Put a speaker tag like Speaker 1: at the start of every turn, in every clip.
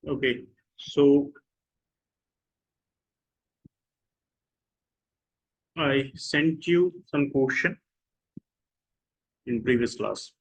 Speaker 1: Okay, so I sent you some question in previous class.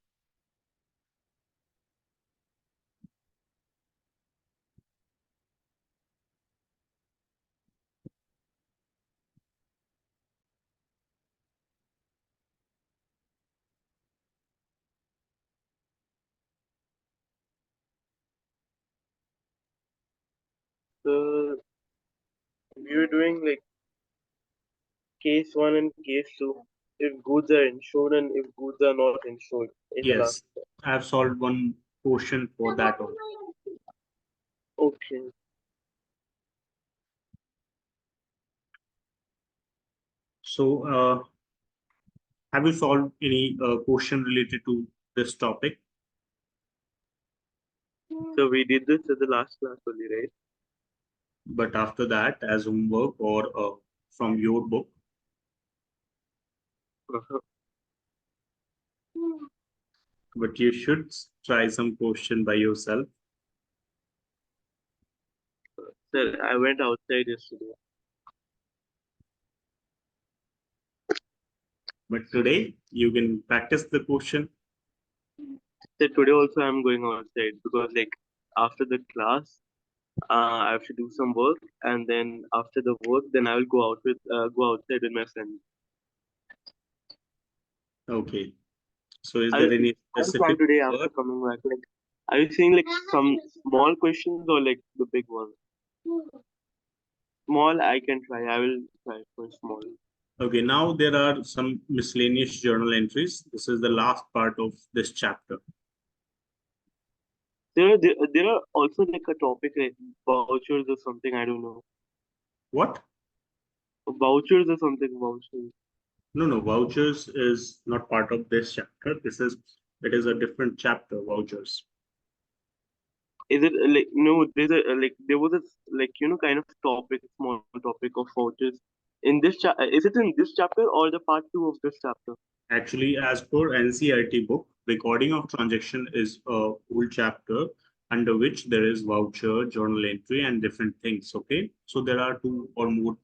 Speaker 2: So we were doing like case one and case two. If goods are insured and if goods are not insured in the last.
Speaker 1: Yes, I have solved one question for that also.
Speaker 2: Okay.
Speaker 1: So, have you solved any question related to this topic?
Speaker 2: So we did this at the last class only, right?
Speaker 1: But after that, as homework or from your book,
Speaker 2: Uh-huh.
Speaker 1: but you should try some question by yourself.
Speaker 2: Sir, I went outside yesterday.
Speaker 1: But today, you can practice the question.
Speaker 2: So today also I'm going outside because like after the class, I have to do some work, and then after the work, then I will go outside with my friends.
Speaker 1: Okay. So, is
Speaker 2: I
Speaker 1: there
Speaker 2: will,
Speaker 1: any
Speaker 2: I will plan
Speaker 1: specific
Speaker 2: today after
Speaker 1: word?
Speaker 2: coming back. Like, are you saying like some small questions or like the big ones? Small, I can try. I will try for small.
Speaker 1: Okay, now there are some miscellaneous journal entries. This is the last part of this chapter.
Speaker 2: There are also like a topic like vouchers or something. I don't know.
Speaker 1: What?
Speaker 2: Vouchers or something. Vouchers.
Speaker 1: No, no, vouchers is not part of this chapter. It is a different chapter, vouchers.
Speaker 2: Is it like no? There's a like there was a like kind of topic, small topic of vouchers in this is it in this chapter or the part two of this chapter?
Speaker 1: Actually, as per NCRT book, recording of transaction is a whole chapter under which there is voucher, journal entry, and different things. Okay, so there are two or more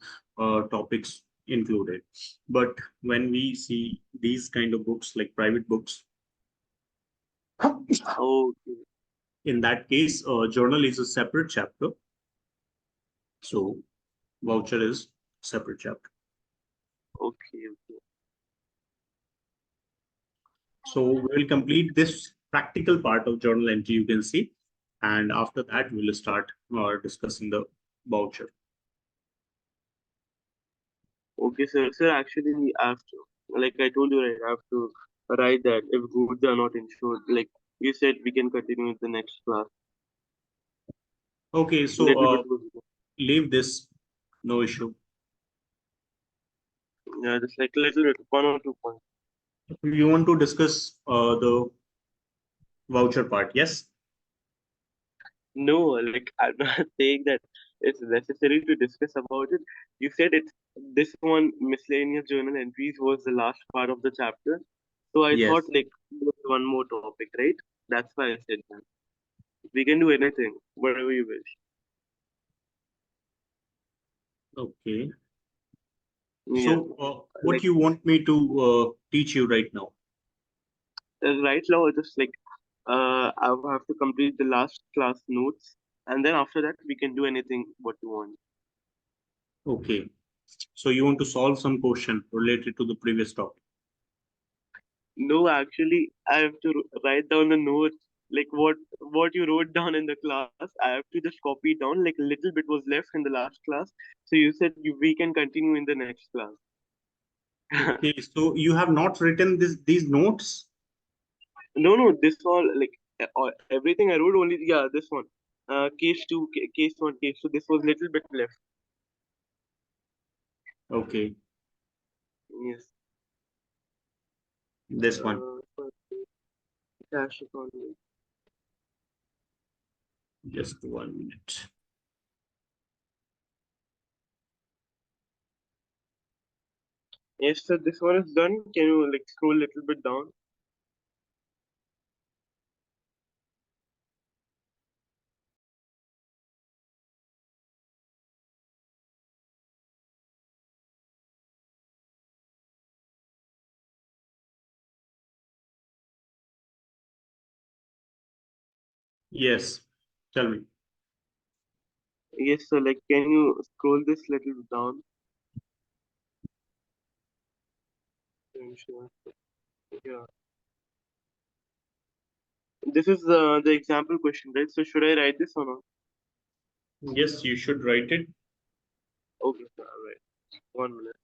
Speaker 1: topics included. But when we see these kind of books, like private books,
Speaker 2: Okay,
Speaker 1: in that case, journal is a separate chapter. So voucher is separate chapter.
Speaker 2: okay, okay.
Speaker 1: So we will complete this practical part of journal entry, you can see. And after that, we will start discussing the voucher.
Speaker 2: Okay, sir. Sir, actually, I have to, like I told you, right, I have to write that if goods are not insured, like you said, we can continue with the next class.
Speaker 1: Okay, so
Speaker 2: Little bit was,
Speaker 1: leave this, no issue.
Speaker 2: yeah, just like little bit, 1 or 2 points.
Speaker 1: You want to discuss the voucher part, yes?
Speaker 2: No, like I'm not saying that it's necessary to discuss about it. You said it's this one miscellaneous journal entries was the last part of the chapter. So I thought
Speaker 1: Yes.
Speaker 2: like there's one more topic, right? That's why I said that. We can do anything, whatever you wish.
Speaker 1: Okay.
Speaker 2: Yeah.
Speaker 1: So what
Speaker 2: Like
Speaker 1: you want me to teach you right now?
Speaker 2: right now, just like I will have to complete the last class notes, and then after that we can do anything what you want.
Speaker 1: Okay. So you want to solve some question related to the previous topic.
Speaker 2: No, actually, I have to write down the notes, like what you wrote down in the class. I have to just copy it down. Like a little bit was left in the last class, so you said we can continue in the next class.
Speaker 1: Okay. So you have not written these notes?
Speaker 2: No, no, this all like everything I wrote only. Yeah, this one. Case two, case one, case two. This was little bit left.
Speaker 1: Okay.
Speaker 2: Yes.
Speaker 1: This one.
Speaker 2: Cash account.
Speaker 1: Just 1 minute.
Speaker 2: Yes, sir. This one is done. Can you like scroll a little bit down?
Speaker 1: Yes. Tell me.
Speaker 2: Yes, so like, can you scroll this little down? Sure. Yeah. This is the example question, right? So should I write this or not?
Speaker 1: Yes, you should write it.
Speaker 2: Okay, sir, all right. 1 minute.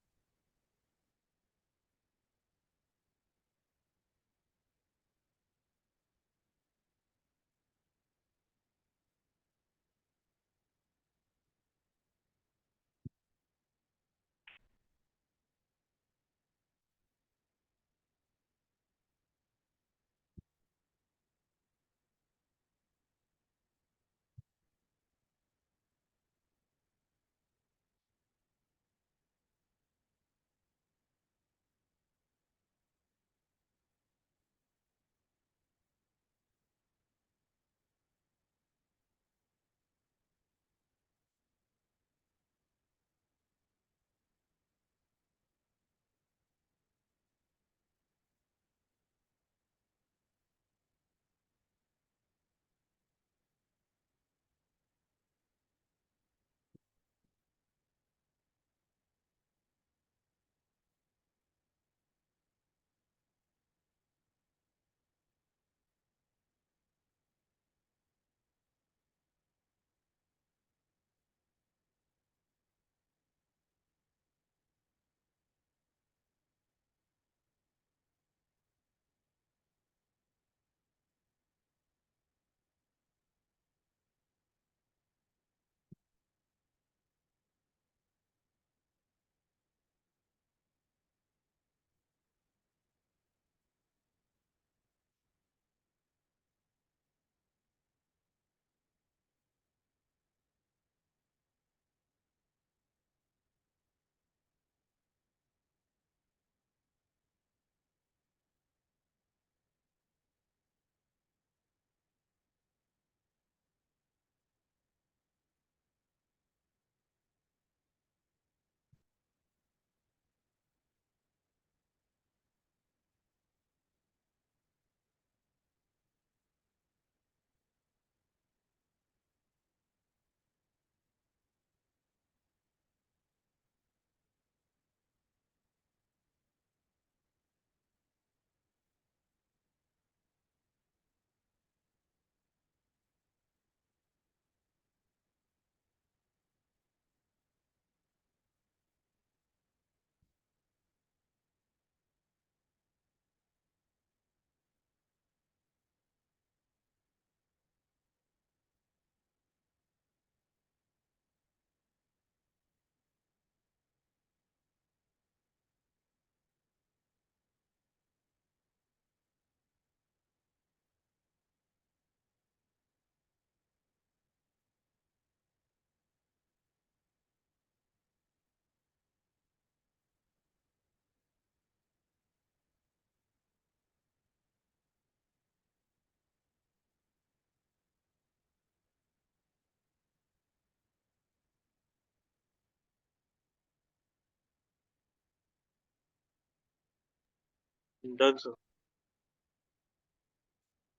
Speaker 2: Done, sir.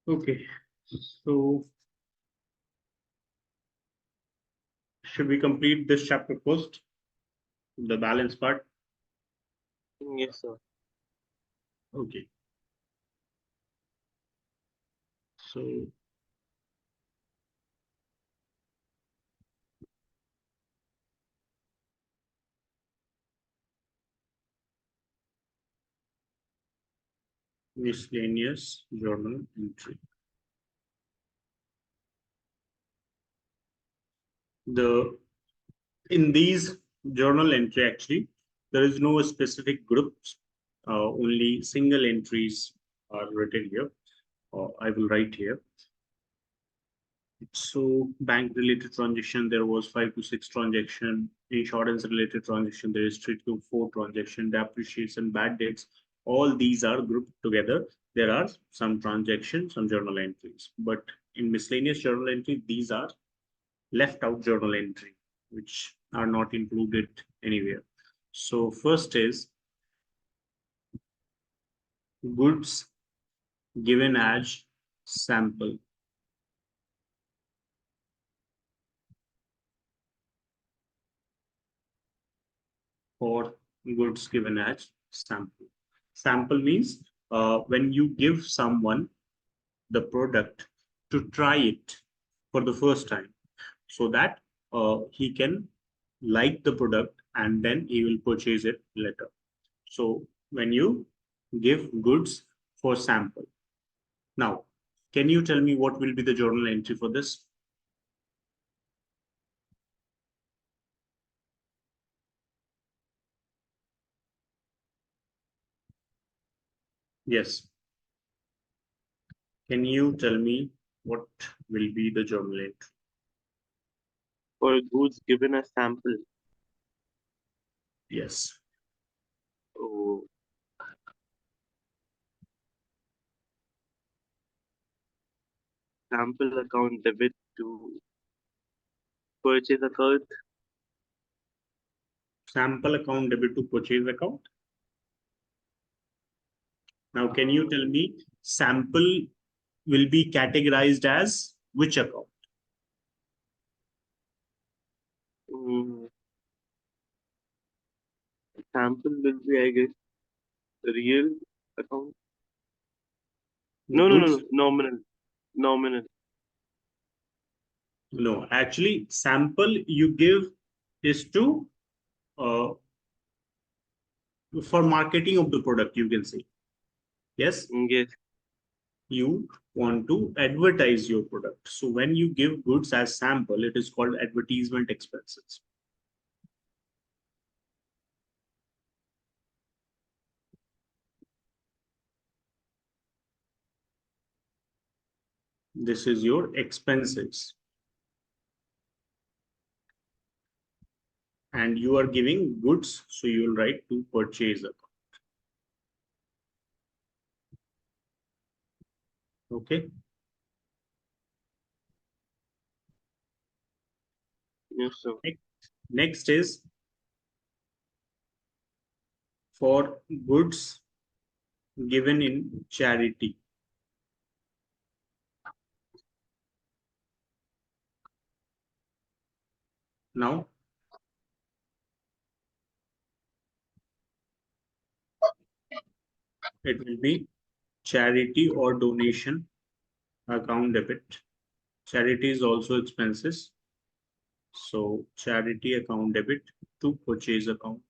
Speaker 1: Okay. So should we complete this chapter first? The balance part?
Speaker 2: Yes, sir.
Speaker 1: Okay. So miscellaneous journal entry. The in these journal entry actually there is no specific groups. Only single entries are written here. I will write here. So bank related transaction, there was 5 to 6 transaction. Insurance related transaction, there is 3 to 4 transaction. Depreciation, bad debts, all these are grouped together. There are some transactions, some journal entries, but in miscellaneous journal entry, these are left out journal entry, which are not included anywhere. So first is goods given as sample. for goods given as sample. Sample means when you give someone the product to try it for the first time so that he can like the product and then he will purchase it later. So when you give goods for sample. Now, can you tell me what will be the journal entry for this? Yes. Can you tell me what will be the journal entry?
Speaker 2: For goods given as sample.
Speaker 1: Yes.
Speaker 2: Oh, sample account debit to purchase account.
Speaker 1: Sample account debit to purchase account. Now, can you tell me sample will be categorized as which account?
Speaker 2: Mm, sample will be, I guess, real account. No, no, no, no.
Speaker 1: Goods?
Speaker 2: Nominal. Nominal.
Speaker 1: No, actually, sample you give is to uh, for marketing of the product, you can say. Yes,
Speaker 2: Yes.
Speaker 1: you want to advertise your product. So when you give goods as sample, it is called advertisement expenses. This is your expenses. And you are giving goods, so you will write to purchase account. Okay.
Speaker 2: Yes, sir.
Speaker 1: Next is for goods given in charity. Now, it will be charity or donation account debit. Charity is also expenses. So charity account debit to purchase account.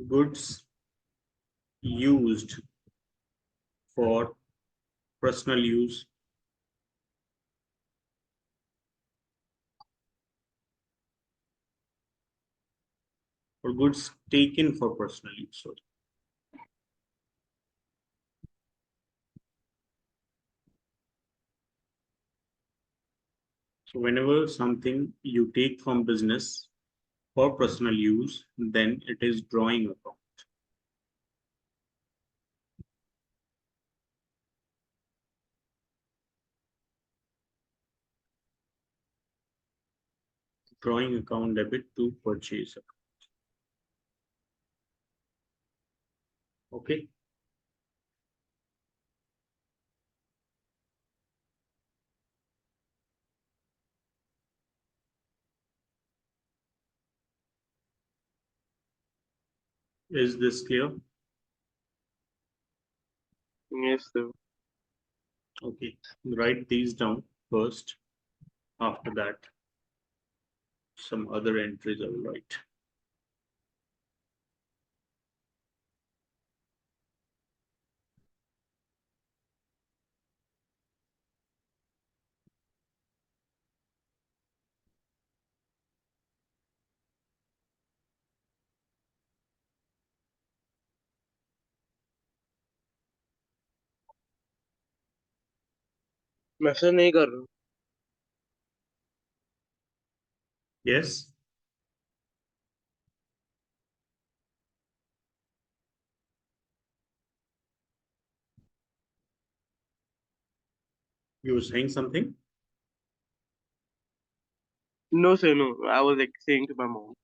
Speaker 1: Goods used for personal use or goods taken for personal use. Sorry. So whenever something you take from business for personal use, then it is drawing account. Drawing account debit to purchase account. Okay. Is this clear?
Speaker 2: Yes, sir.
Speaker 1: Okay. Write these down first. After that, some other entries I will write.
Speaker 2: Message नहीं कर रहा हूँ.
Speaker 1: Yes. You were saying something?
Speaker 2: No, sir, no. I was like saying to my mom.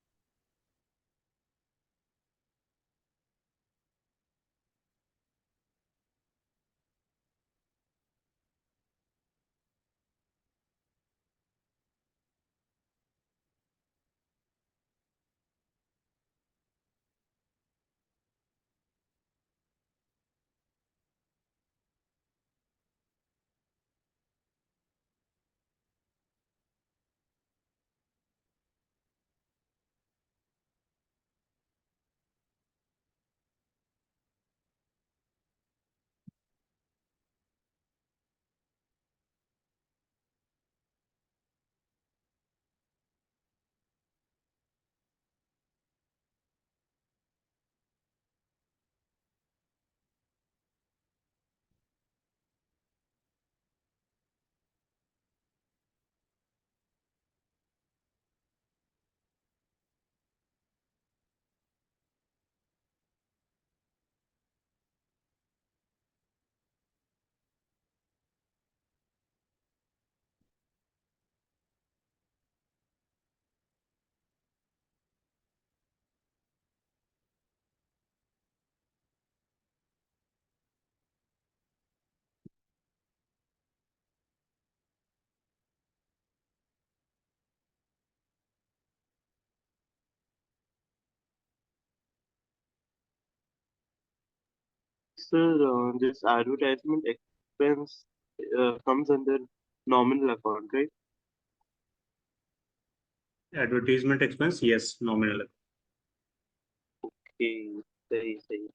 Speaker 2: sir, this advertisement expense comes under nominal account, right?
Speaker 1: Advertisement expense, yes, nominal.
Speaker 2: Okay, सही सही.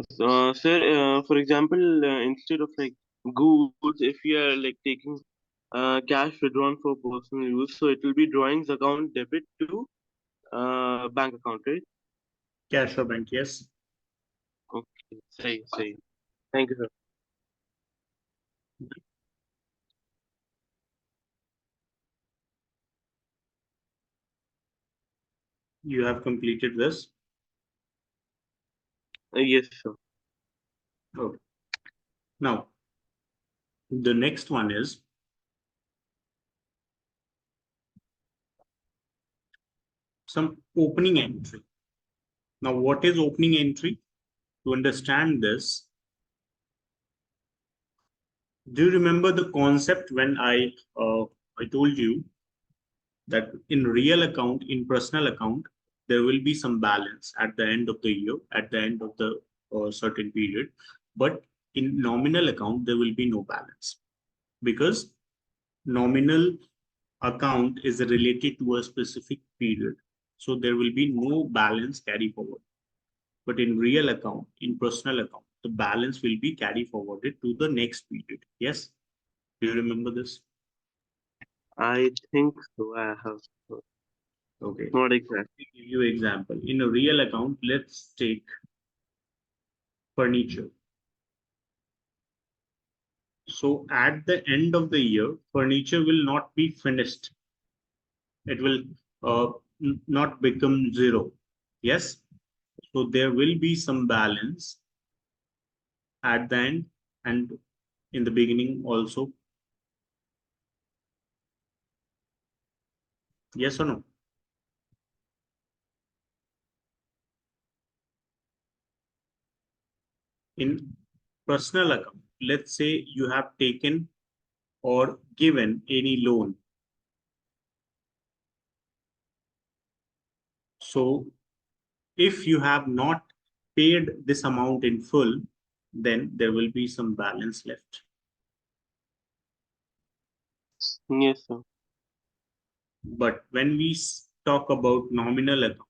Speaker 2: Sir, for example, instead of like goods, if you are like taking cash withdrawn for personal use, so it will be drawings account debit to bank account, right?
Speaker 1: Cash or bank, yes.
Speaker 2: Okay, सही सही. Thank you, sir.
Speaker 1: You have completed this.
Speaker 2: Yes, sir.
Speaker 1: Okay. Now, the next one is some opening entry. Now, what is opening entry? To understand this, do you remember the concept when I told you that in real account, in personal account, there will be some balance at the end of the year, at the end of the certain period, but in nominal account there will be no balance because nominal account is related to a specific period, so there will be no balance carry forward. But in real account, in personal account, the balance will be carry forwarded to the next period. Yes, do you remember this?
Speaker 2: I think so. I have.
Speaker 1: Okay.
Speaker 2: Not exactly.
Speaker 1: Give you example. In a real account, let's take furniture. So at the end of the year, furniture will not be finished. It will not become zero. Yes. So there will be some balance at the end and in the beginning also. Yes or no? In personal account, let's say you have taken or given any loan. So if you have not paid this amount in full, then there will be some balance left.
Speaker 2: Yes, sir.
Speaker 1: But when we talk about nominal account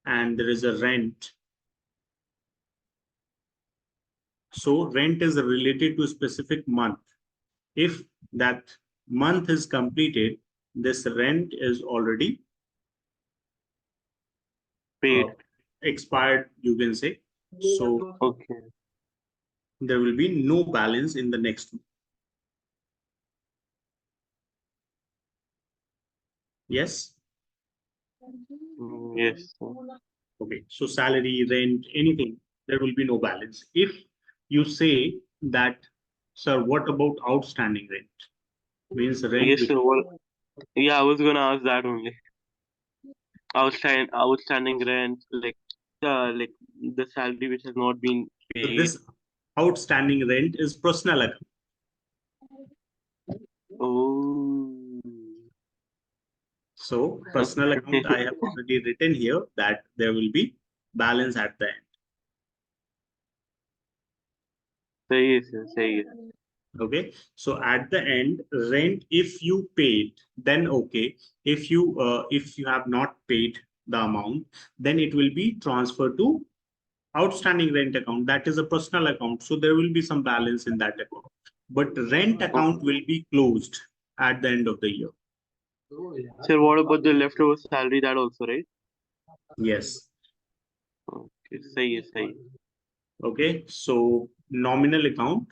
Speaker 1: and there is a rent, so rent is related to a specific month. If that month is completed, this rent is already uh,
Speaker 2: Paid.
Speaker 1: expired, you can say. So
Speaker 2: Okay.
Speaker 1: there will be no balance in the next month. Yes.
Speaker 2: Yes.
Speaker 1: Okay. So salary, rent, anything, there will be no balance. If you say that, sir, what about outstanding rent? Means rent
Speaker 2: Yes,
Speaker 1: which
Speaker 2: sir. Yeah, I was gonna ask that only. Outstanding rent, like the salary which has not been
Speaker 1: so
Speaker 2: paid.
Speaker 1: this outstanding rent is personal account.
Speaker 2: Oh.
Speaker 1: So personal account,
Speaker 2: Okay.
Speaker 1: I have already written here that there will be balance at the end.
Speaker 2: सही है sir, सही है.
Speaker 1: Okay. So at the end, rent, if you paid, then okay. If you have not paid the amount, then it will be transferred to outstanding rent account. That is a personal account. So there will be some balance in that account. But rent account will be closed at the end of the year.
Speaker 2: Sir, what about the leftover salary? That also, right?
Speaker 1: Yes.
Speaker 2: Okay, सही है, सही है.
Speaker 1: Okay. So nominal account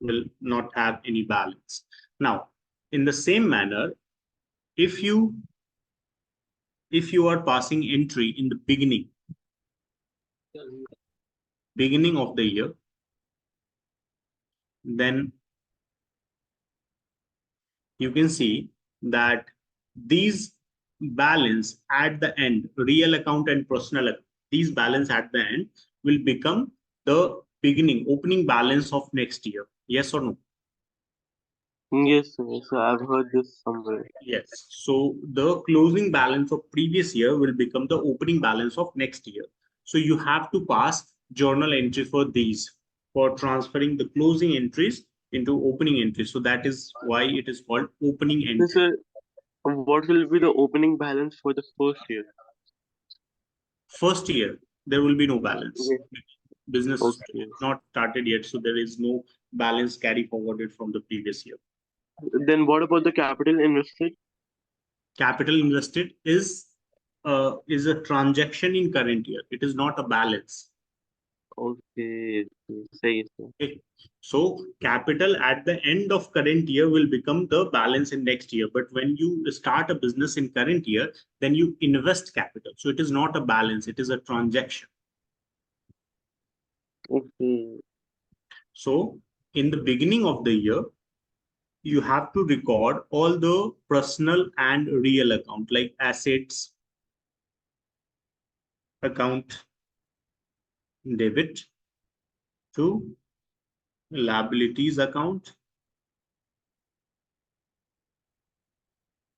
Speaker 1: will not have any balance. Now, in the same manner, if you are passing entry in the beginning of the year, then you can see that these balance at the end, real account and personal account, these balance at the end will become the opening balance of next year. Yes or no?
Speaker 2: Yes, sir. So I've heard this somewhere.
Speaker 1: Yes. So the closing balance of previous year will become the opening balance of next year. So you have to pass journal entry for these, for transferring the closing entries into opening entries. So that is why it is called opening
Speaker 2: So,
Speaker 1: entry.
Speaker 2: sir, what will be the opening balance for the first year?
Speaker 1: First year, there will be no balance.
Speaker 2: Yes.
Speaker 1: Business
Speaker 2: Okay.
Speaker 1: not started yet, so there is no balance carry forwarded from the previous year.
Speaker 2: Then what about the capital invested?
Speaker 1: Capital invested is a transaction in current year. It is not a balance.
Speaker 2: Okay. सही है, sir.
Speaker 1: Okay. So capital at the end of current year will become the balance in next year. But when you start a business in current year, then you invest capital. So it is not a balance, it is a transaction.
Speaker 2: Okay.
Speaker 1: So in the beginning of the year, you have to record all the personal and real account like assets account debit to liabilities account,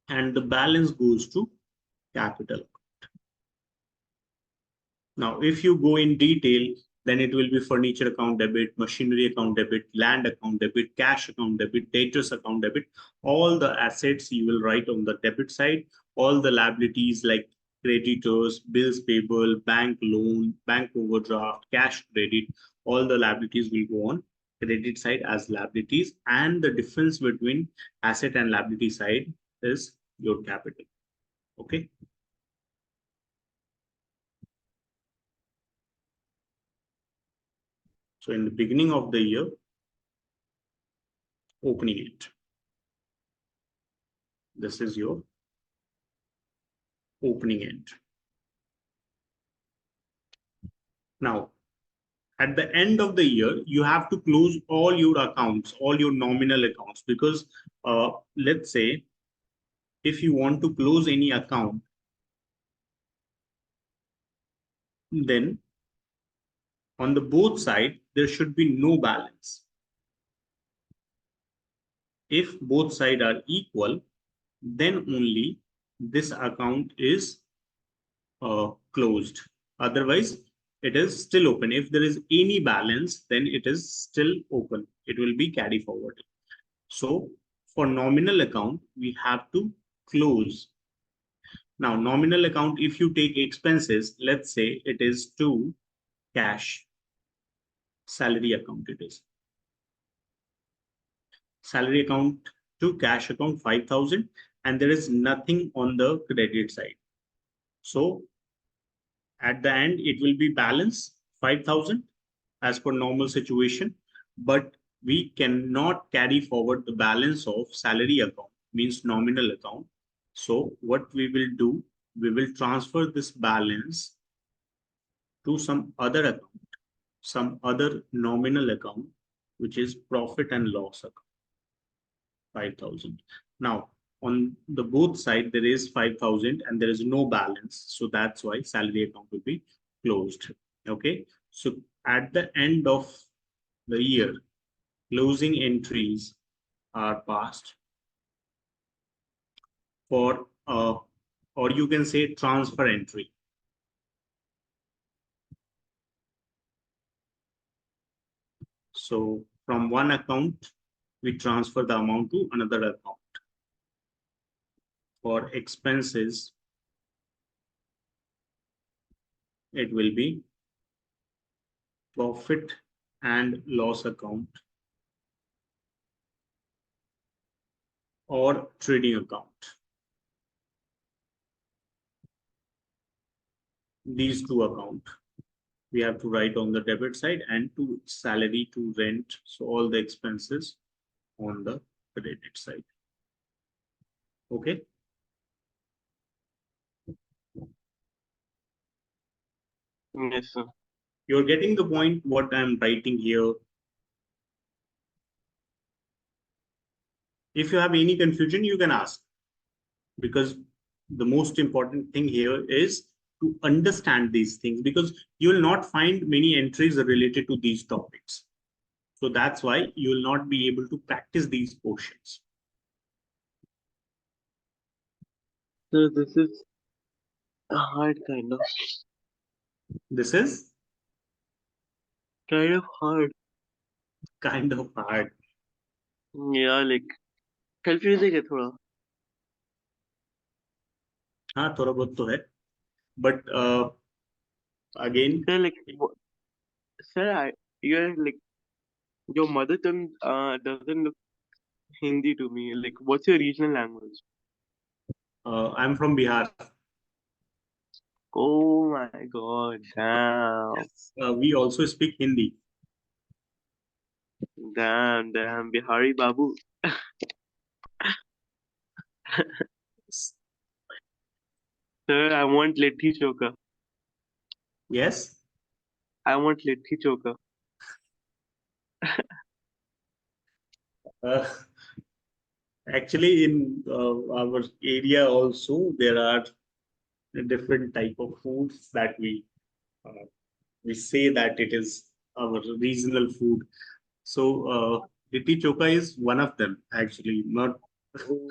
Speaker 1: and the balance goes to capital. Now, if you go in detail, then it will be furniture account debit, machinery account debit, land account debit, cash account debit, debtors account debit. All the assets you will write on the debit side, all the liabilities like creditors, bills payable, bank loan, bank overdraft, cash credit, all the liabilities will go on credit side as liabilities. And the difference between asset and liability side is your capital. Okay. So in the beginning of the year, opening it. This is your opening end. Now, at the end of the year, you have to close all your accounts, all your nominal accounts, because let's say if you want to close any account, then on the both side, there should be no balance. If both sides are equal, then only this account is closed. Otherwise, it is still open. If there is any balance, then it is still open. It will be carry forward. So for nominal account, we have to close. Now, nominal account, if you take expenses, let's say it is to cash, salary account it is. Salary account to cash account 5,000, and there is nothing on the credit side. So at the end, it will be balance 5,000 as per normal situation, but we cannot carry forward the balance of salary account, means nominal account. So what we will do, we will transfer this balance to some other account, some other nominal account, which is profit and loss account, 5,000. Now, on the both side, there is 5,000 and there is no balance. So that's why salary account will be closed. Okay. So at the end of the year, closing entries are passed for, or you can say transfer entry. So from one account, we transfer the amount to another account. For expenses, it will be profit and loss account or trading account. These two accounts we have to write on the debit side, and to salary, to rent, so all the expenses on the credit side. Okay.
Speaker 2: Yes, sir.
Speaker 1: You're getting the point what I'm writing here. If you have any confusion, you can ask, because the most important thing here is to understand these things, because you will not find many entries related to these topics. So that's why you will not be able to practice these portions.
Speaker 2: So this is a hard
Speaker 1: This is
Speaker 2: kind of hard.
Speaker 1: kind of hard.
Speaker 2: Yeah, like confusing है थोड़ा.
Speaker 1: हाँ थोड़ा बहुत तो है, but again,
Speaker 2: Sir, like, sir, you're like your mother tongue doesn't look Hindi to me. Like, what's your regional language?
Speaker 1: I'm from Bihar.
Speaker 2: Oh my God, damn,
Speaker 1: Yes, we also speak Hindi.
Speaker 2: damn, Bihari Babu. Sir, I want litti choka.
Speaker 1: Yes.
Speaker 2: I want litti choka.
Speaker 1: Uh, Actually, in our area also, there are different type of foods that uh, we say that it is our regional food. So, litti choka is one of them. Actually, not
Speaker 2: Oh,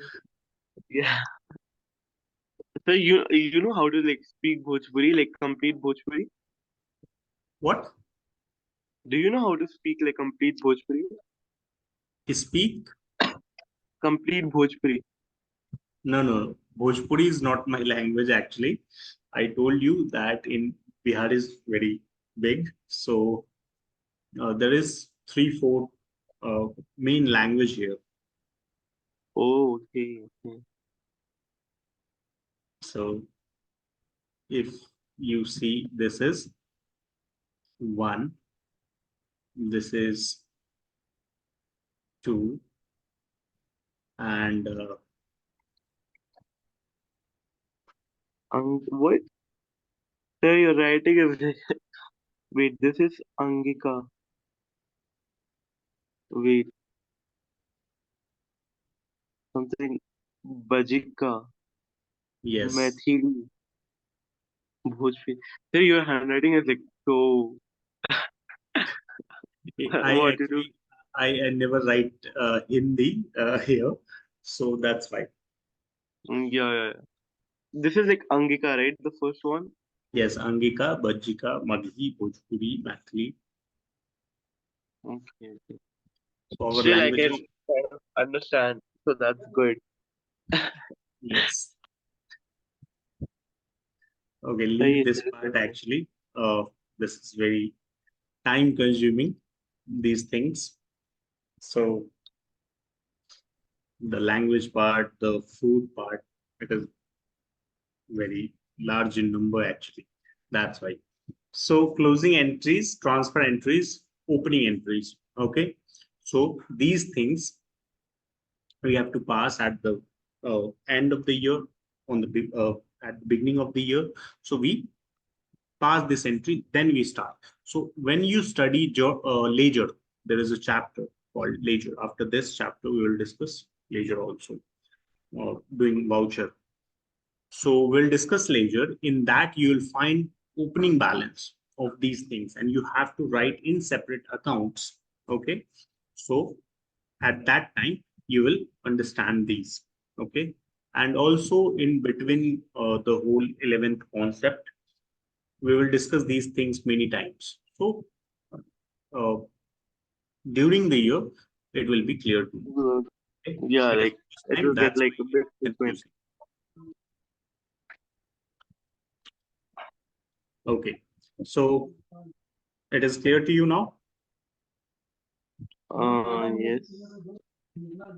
Speaker 2: yeah. So you know how to like speak Bhojpuri, like complete Bhojpuri?
Speaker 1: what
Speaker 2: Do you know how to speak like complete Bhojpuri?
Speaker 1: speak.
Speaker 2: Complete Bhojpuri.
Speaker 1: No, no, Bhojpuri is not my language. Actually, I told you that in Bihar is very big. So there is three, four main language here.
Speaker 2: Oh, okay, okay.
Speaker 1: So if you see, this is one, this is two, and
Speaker 2: What? Sir, your writing is wait. This is Angika. Wait, something Bajika,
Speaker 1: yes,
Speaker 2: Maithili, Bhojpuri. Sir, your handwriting is like so.
Speaker 1: I
Speaker 2: What to do?
Speaker 1: actually I never write Hindi here, so that's why.
Speaker 2: Yeah, yeah, yeah. This is like Angika, right? The first one.
Speaker 1: Yes, Angika, Bajika, Maghi, Bhojpuri, Mathili.
Speaker 2: Okay, okay.
Speaker 1: So our
Speaker 2: Still, I can
Speaker 1: languages,
Speaker 2: kind of understand. So that's good.
Speaker 1: yes. Okay,
Speaker 2: So
Speaker 1: leave
Speaker 2: yes,
Speaker 1: this part actually. This is very time consuming, these things. So the language part, the food part, it is very large in number actually. That's why. So closing entries, transfer entries, opening entries. Okay. So these things we have to pass at the end of the year, on the at the beginning of the year. So we pass this entry, then we start. So when you study ledger, there is a chapter called ledger. After this chapter, we will discuss ledger also, doing voucher. So we'll discuss later. In that, you'll find opening balance of these things, and you have to write in separate accounts. Okay. So at that time, you will understand these. Okay. And also in between the whole 11th concept, we will discuss these things many times. So uh, during the year, it will be clear to you.
Speaker 2: Good.
Speaker 1: Okay?
Speaker 2: Yeah,
Speaker 1: Yes,
Speaker 2: like
Speaker 1: first
Speaker 2: it
Speaker 1: time,
Speaker 2: will get
Speaker 1: that's
Speaker 2: like
Speaker 1: why
Speaker 2: a bit
Speaker 1: it's
Speaker 2: frequent.
Speaker 1: confusing. Okay. So it is clear to you now?
Speaker 2: Yes.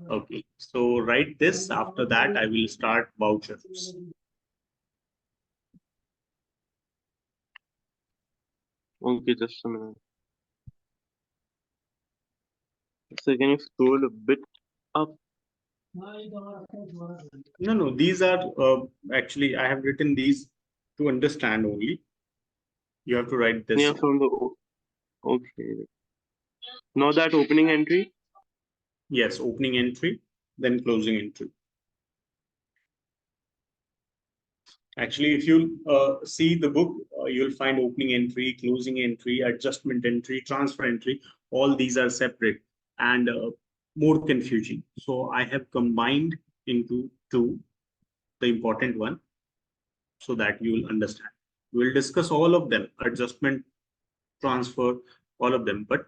Speaker 1: Okay, so write this. After that, I will start vouchers.
Speaker 2: Okay, just a minute. So can you scroll a bit up?
Speaker 1: No, no, these are actually, I have written these to understand only. You have to write this.
Speaker 2: Yeah, from the okay. Now that opening entry.
Speaker 1: Yes, opening entry, then closing entry. Actually, if you see the book, you'll find opening entry, closing entry, adjustment entry, transfer entry. All these are separate and more confusing. So I have combined into two, the important one, so that you will understand. We'll discuss all of them, adjustment, transfer, all of them. But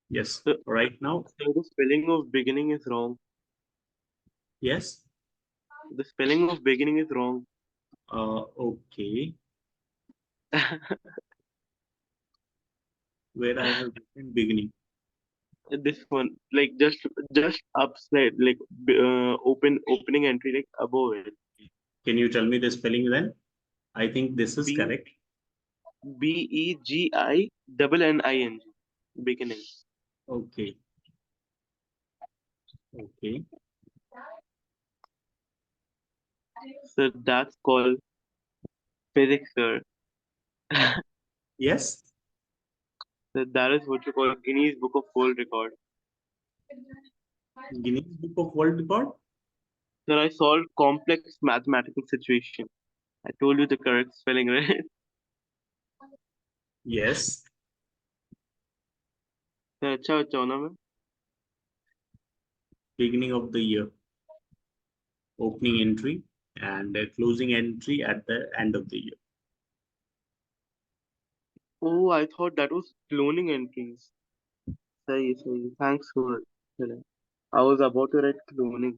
Speaker 1: yes,
Speaker 2: So,
Speaker 1: right now,
Speaker 2: so the spelling of beginning is wrong.
Speaker 1: yes.
Speaker 2: The spelling of beginning is wrong.
Speaker 1: Okay, where I have written beginning.
Speaker 2: This one, like just upside, like opening entry, like above it.
Speaker 1: Can you tell me the spelling then? I think this is
Speaker 2: B
Speaker 1: correct.
Speaker 2: BEGINNING. Beginning.
Speaker 1: Okay, okay.
Speaker 2: So that's called physics, sir.
Speaker 1: Yes,
Speaker 2: So that is what you call Guinness Book of World Record.
Speaker 1: Guinness Book of World Record.
Speaker 2: Sir, I solved complex mathematical situation. I told you the correct spelling, right?
Speaker 1: Yes,
Speaker 2: sir अच्छा बच्चा हूँ ना मैं?
Speaker 1: beginning of the year, opening entry, and closing entry at the end of the year.
Speaker 2: Oh, I thought that was cloning entries. सही सही. Thanks for telling. I was about to write cloning.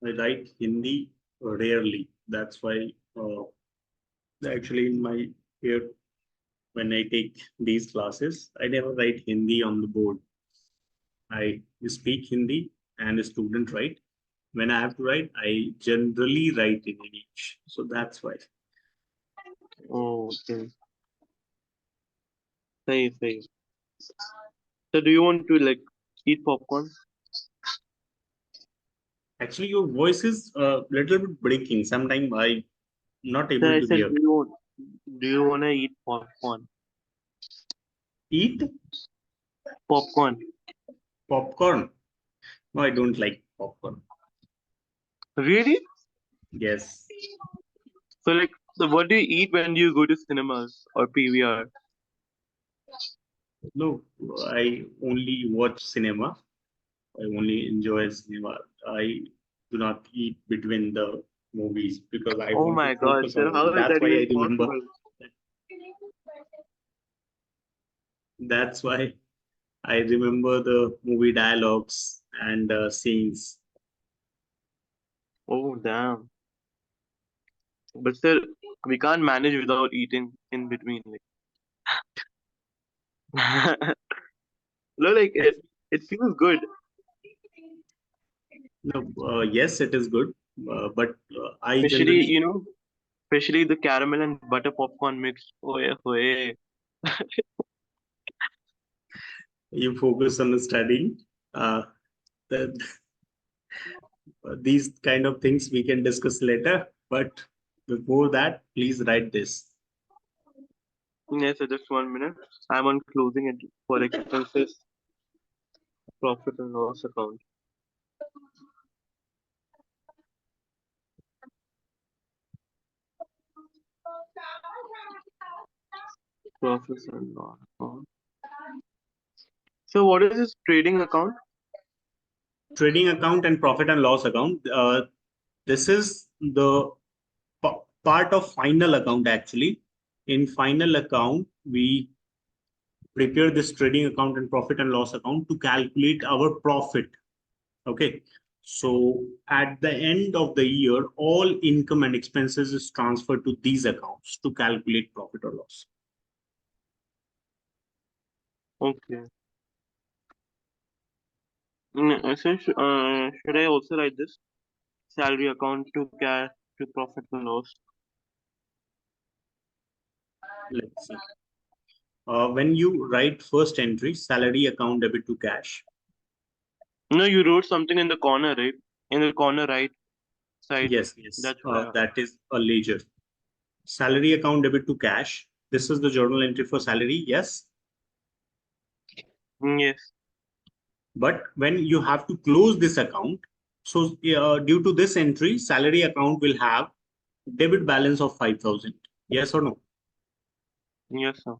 Speaker 1: I write Hindi rarely. That's why actually in my year when I take these classes, I never write Hindi on the board. I speak Hindi and a student write. When I have to write, I generally write in English. So that's why.
Speaker 2: Oh, okay. सही सही. So do you want to like eat popcorn?
Speaker 1: Actually, your voice is a little bit breaking. Sometimes I'm not
Speaker 2: Sir,
Speaker 1: able
Speaker 2: I
Speaker 1: to
Speaker 2: said
Speaker 1: hear.
Speaker 2: do you wanna eat popcorn?
Speaker 1: Eat
Speaker 2: Popcorn.
Speaker 1: popcorn. No, I don't like popcorn.
Speaker 2: Really?
Speaker 1: Yes.
Speaker 2: So like so what do you eat when you go to cinemas or PVR?
Speaker 1: No, I only watch cinema. I only enjoy cinema. I do not eat between the movies because I
Speaker 2: Oh
Speaker 1: want to
Speaker 2: my God,
Speaker 1: focus on
Speaker 2: sir,
Speaker 1: movie.
Speaker 2: how is
Speaker 1: That's
Speaker 2: that
Speaker 1: why
Speaker 2: even
Speaker 1: I remember.
Speaker 2: possible?
Speaker 1: That's why I remember the movie dialogues and scenes.
Speaker 2: Oh damn. But still, we can't manage without eating in between. Like, no, like it feels good.
Speaker 1: No, yes, it is good, but I
Speaker 2: Especially,
Speaker 1: generally
Speaker 2: especially the caramel and butter popcorn mix. Oh yeah, oh yeah.
Speaker 1: you focus on the studying. Uh, the, these kind of things we can discuss later. But before that, please write this.
Speaker 2: Yes, so just 1 minute. I'm on closing it for expenses, profit and loss account. Profit and loss account. So what is this trading account?
Speaker 1: Trading account and profit and loss account. This is the part of final account actually. In final account, we prepare this trading account and profit and loss account to calculate our profit. Okay. So at the end of the year, all income and expenses is transferred to these accounts to calculate profit or loss.
Speaker 2: Okay. So should I also write this? Salary account to cash to profit and loss.
Speaker 1: Let's see. When you write first entry, salary account debit to cash.
Speaker 2: No, you wrote something in the corner, right? In the corner right side.
Speaker 1: Yes, yes.
Speaker 2: That's why.
Speaker 1: That is a ledger. Salary account debit to cash. This is the journal entry for salary. Yes.
Speaker 2: Yes.
Speaker 1: But when you have to close this account, so due to this entry, salary account will have debit balance of 5,000. Yes or no?
Speaker 2: Yes, sir.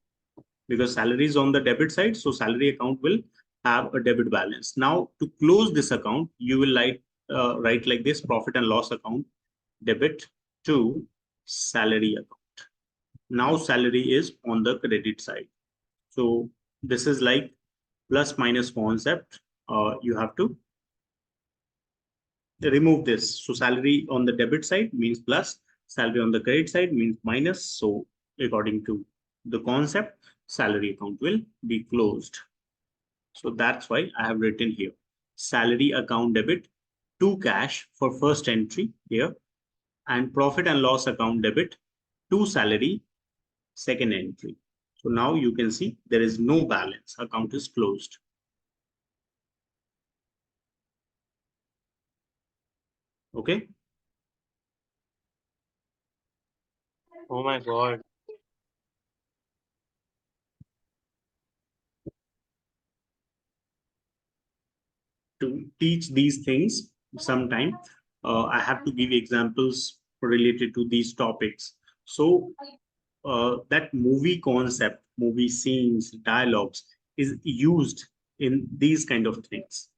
Speaker 1: Because salary is on the debit side, so salary account will have a debit balance. Now, to close this account, you will write like this: profit and loss account debit to salary account. Now, salary is on the credit side. So this is like plus minus concept. You have to remove this. So salary on the debit side means plus, salary on the credit side means minus. So according to the concept, salary account will be closed. So that's why I have written here salary account debit to cash for first entry here, and profit and loss account debit to salary second entry. So now you can see there is no balance. Account is closed. Okay.
Speaker 2: Oh my God.
Speaker 1: To teach these things sometime, I have to give examples related to these topics. So that movie concept, movie scenes, dialogues is used in these kind of things.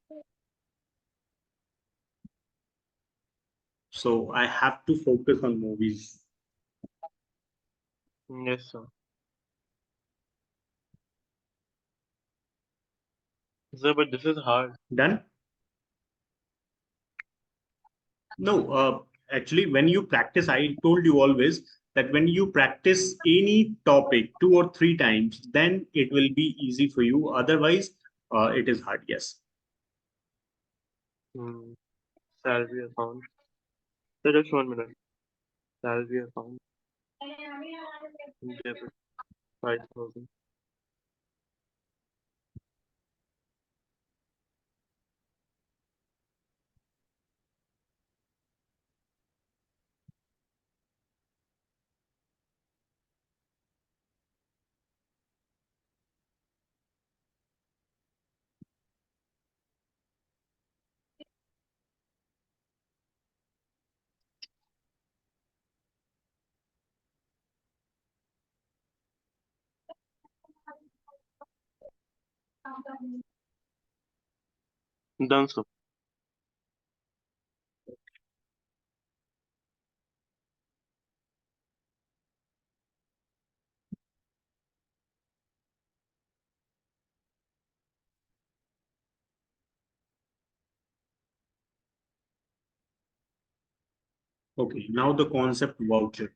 Speaker 1: So I have to focus on movies.
Speaker 2: Yes, sir. Sir, but this is hard.
Speaker 1: Done? No, actually, when you practice, I told you always that when you practice any topic 2 or 3 times, then it will be easy for you. Otherwise, it is hard. Yes.
Speaker 2: Hmm. Salary account. So just 1 minute. Salary account. Debit 5,000. Done, sir.
Speaker 1: Okay, now the concept voucher.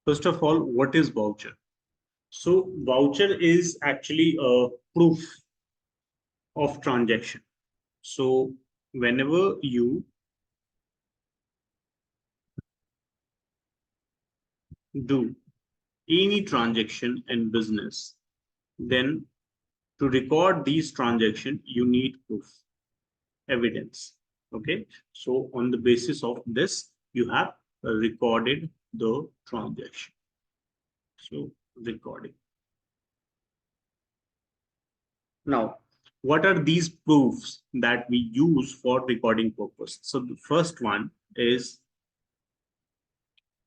Speaker 1: First of all, what is voucher? So voucher is actually a proof of transaction. So whenever you do any transaction in business, then to record these transactions, you need proof, evidence. Okay. So on the basis of this, you have recorded the transaction. So recording. Now, what are these proofs that we use for recording purpose? So the first one is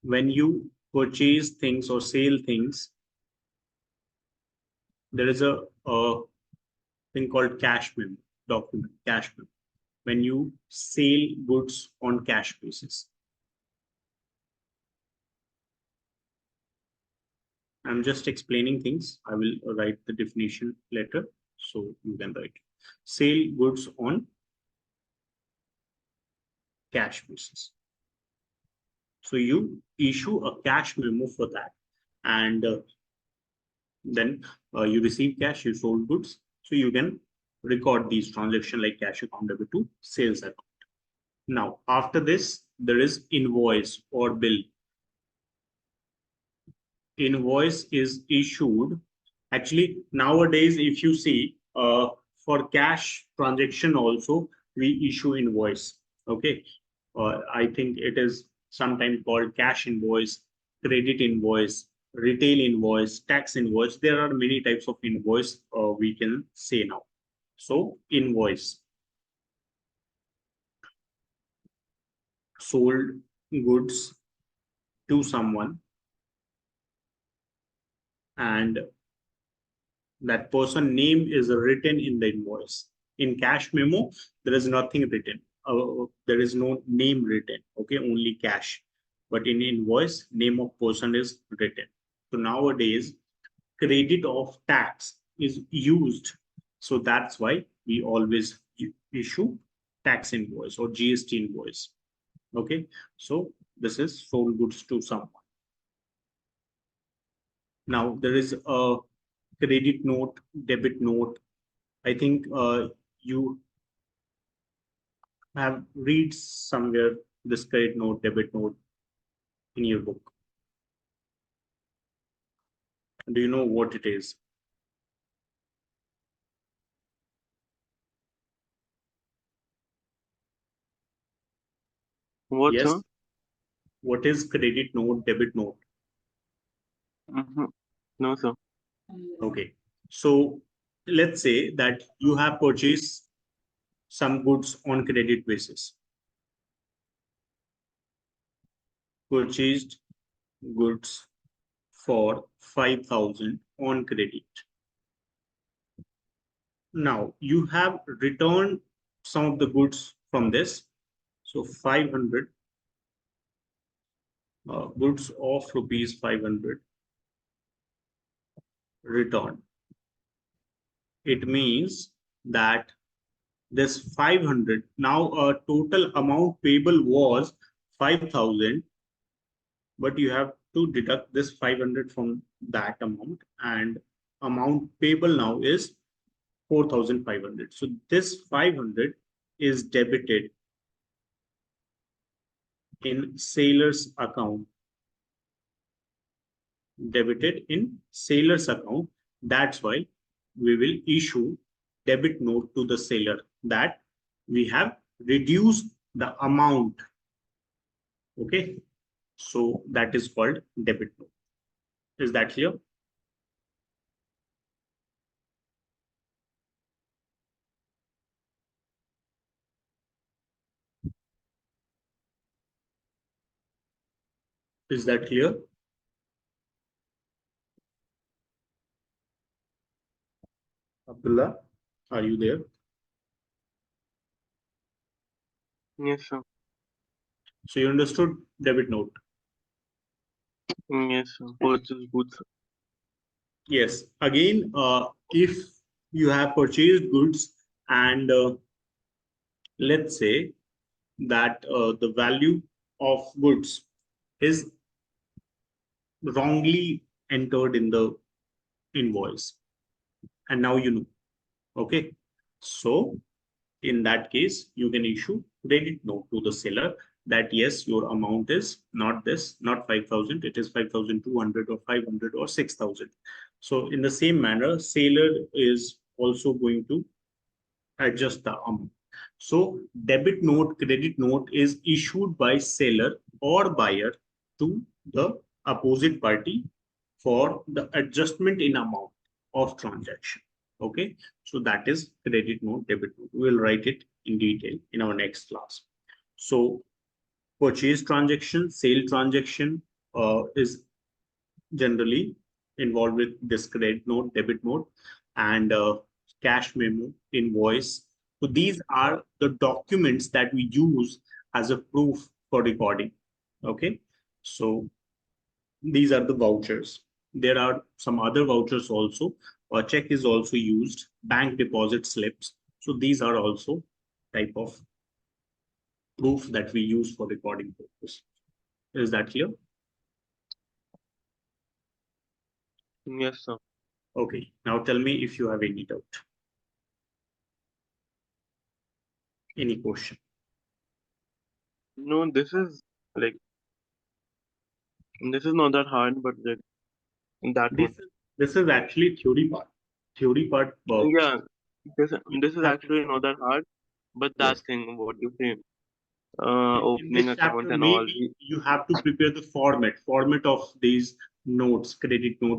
Speaker 1: when you purchase things or sell things, there is a thing called cash memo document, cash memo. When you sell goods on cash basis, I'm just explaining things. I will write the definition later, so you can write. Sell goods on cash basis. So you issue a cash memo for that, and then you receive cash, you sold goods, so you can record these transactions like cash account debit to sales account. Now, after this, there is invoice or bill. Invoice is issued. Actually, nowadays, if you see, for cash transaction also, we issue invoice. Okay. I think it is sometimes called cash invoice, credit invoice, retail invoice, tax invoice. There are many types of invoice we can say now. So invoice, sold goods to someone, and that person name is written in the invoice. In cash memo, there is nothing written. There is no name written. Okay, only cash. But in invoice, name of person is written. So nowadays, credit of tax is used. So that's why we always issue tax invoice or GST invoice. Okay, so this is sold goods to someone. Now there is a credit note, debit note. I think you have read somewhere this credit note, debit note in your book. Do you know what it is?
Speaker 2: What, sir?
Speaker 1: Yes. What is credit note, debit note?
Speaker 2: Mm-hmm. No, sir.
Speaker 1: Okay. So let's say that you have purchased some goods on credit basis. Purchased goods for 5,000 on credit. Now you have returned some of the goods from this. So 500 goods of rupees 500 returned. It means that this 500, now a total amount payable was 5,000, but you have to deduct this 500 from that amount, and amount payable now is 4,500. So this 500 is debited in seller's account, debited in seller's account. That's why we will issue debit note to the seller that we have reduced the amount. Okay. So that is called debit note. Is that clear? Is that clear? Abdullah, are you there?
Speaker 2: Yes, sir.
Speaker 1: So you understood debit note?
Speaker 2: Yes, sir. Purchase goods.
Speaker 1: Yes. Again, if you have purchased goods and let's say that the value of goods is wrongly entered in the invoice, and now you know. Okay. So in that case, you can issue credit note to the seller that yes, your amount is not this, not 5,000, it is 5,200 or 500 or 6,000. So in the same manner, seller is also going to adjust the amount. So debit note, credit note is issued by seller or buyer to the opposite party for the adjustment in amount of transaction. Okay, so that is credit note, debit note. We will write it in detail in our next class. So purchase transaction, sale transaction is generally involved with this credit note, debit note, and cash memo, invoice. So these are the documents that we use as a proof for recording. Okay, so these are the vouchers. There are some other vouchers also. A check is also used, bank deposit slips. So these are also type of proof that we use for recording purpose. Is that clear?
Speaker 2: Yes, sir.
Speaker 1: Okay. Now tell me if you have any doubt, any question.
Speaker 2: No, like this is not that hard, but like that
Speaker 1: This
Speaker 2: one.
Speaker 1: is this is actually theory part. Theory part.
Speaker 2: Yeah,
Speaker 1: You
Speaker 2: this is
Speaker 1: have to
Speaker 2: actually not that hard, but that
Speaker 1: yes.
Speaker 2: thing, what you say,
Speaker 1: In
Speaker 2: opening
Speaker 1: this
Speaker 2: account
Speaker 1: chapter,
Speaker 2: and all
Speaker 1: maybe
Speaker 2: the
Speaker 1: you have to prepare the format of these notes, credit note,